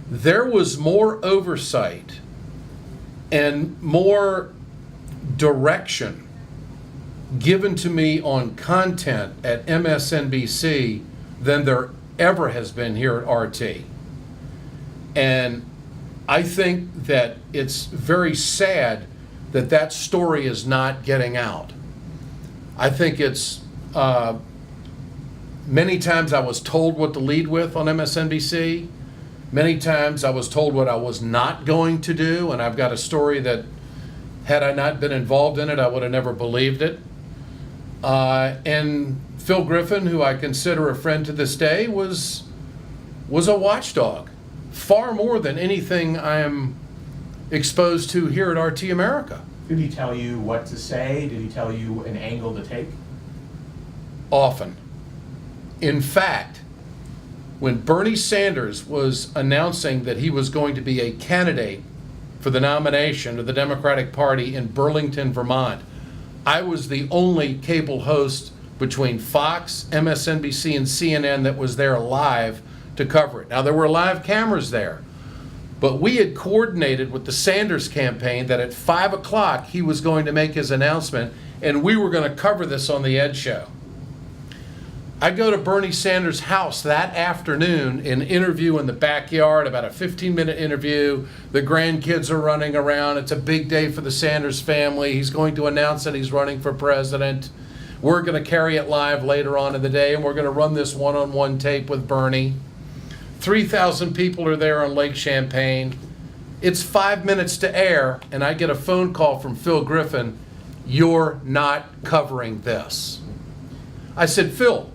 there was more oversight and more direction given to me on content at MSNBC than there ever has been here at RT. And I think that it's very sad that that story is not getting out. I think it's, many times I was told what to lead with on MSNBC. Many times I was told what I was not going to do, and I've got a story that, had I not been involved in it, I would have never believed it. And Phil Griffin, who I consider a friend to this day, was a watchdog, far more than anything I am exposed to here at RT America. Did he tell you what to say? Did he tell you an angle to take? Often. In fact, when Bernie Sanders was announcing that he was going to be a candidate for the nomination of the Democratic Party in Burlington, Vermont, I was the only cable host between Fox, MSNBC, and CNN that was there live to cover it. Now, there were live cameras there, but we had coordinated with the Sanders campaign that at 5 o'clock he was going to make his announcement, and we were going to cover this on the Ed Show. I go to Bernie Sanders' house that afternoon, an interview in the backyard, about a 15-minute interview. The grandkids are running around. It's a big day for the Sanders family. He's going to announce that he's running for president. We're going to carry it live later on in the day, and we're going to run this one-on-one tape with Bernie. 3,000 people are there on Lake Champlain. It's 5 minutes to air, and I get a phone call from Phil Griffin, "You're not covering this." I said, "Phil,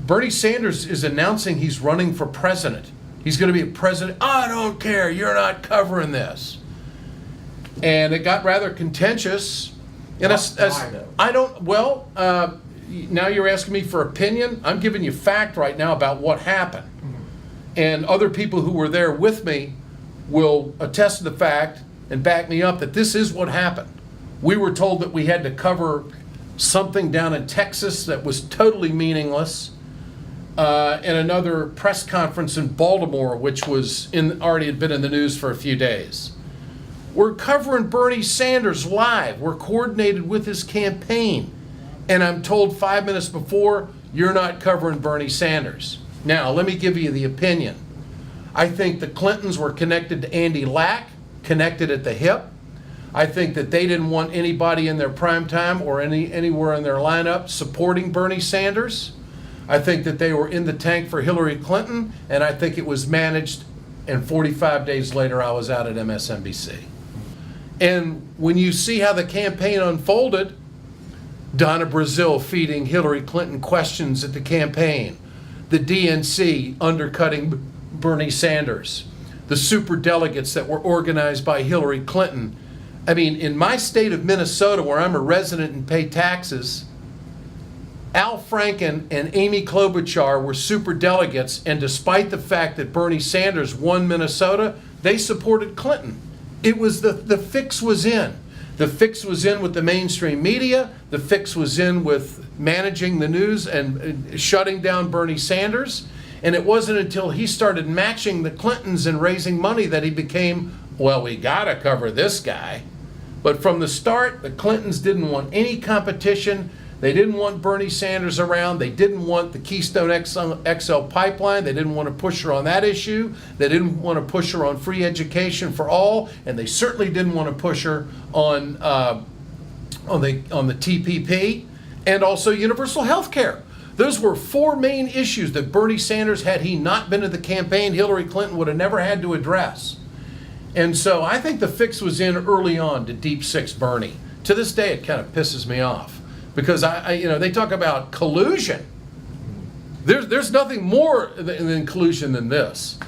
Bernie Sanders is announcing he's running for president. He's going to be a president." "I don't care. You're not covering this." And it got rather contentious. And I don't, well, now you're asking me for opinion. I'm giving you fact right now about what happened. And other people who were there with me will attest to the fact and back me up that this is what happened. We were told that we had to cover something down in Texas that was totally meaningless, and another press conference in Baltimore, which was already had been in the news for a few days. We're covering Bernie Sanders live. We're coordinated with his campaign. And I'm told 5 minutes before, "You're not covering Bernie Sanders." Now, let me give you the opinion. I think the Clintons were connected to Andy Lack, connected at the hip. I think that they didn't want anybody in their prime time or anywhere in their lineup supporting Bernie Sanders. I think that they were in the tank for Hillary Clinton, and I think it was managed, and 45 days later I was out at MSNBC. And when you see how the campaign unfolded, Donna Brazile feeding Hillary Clinton questions at the campaign, the DNC undercutting Bernie Sanders, the super delegates that were organized by Hillary Clinton. I mean, in my state of Minnesota, where I'm a resident and pay taxes, Al Franken and Amy Klobuchar were super delegates, and despite the fact that Bernie Sanders won Minnesota, they supported Clinton. It was the fix was in. The fix was in with the mainstream media. The fix was in with managing the news and shutting down Bernie Sanders. And it wasn't until he started matching the Clintons and raising money that he became, well, we gotta cover this guy. But from the start, the Clintons didn't want any competition. They didn't want Bernie Sanders around. They didn't want the Keystone XL pipeline. They didn't want to push her on that issue. They didn't want to push her on free education for all, and they certainly didn't want to push her on the TPP and also universal health care. Those were four main issues that Bernie Sanders, had he not been in the campaign, Hillary Clinton would have never had to address. And so I think the fix was in early on to Deep Six Bernie. To this day, it kind of pisses me off because they talk about collusion. There's nothing more than collusion than this.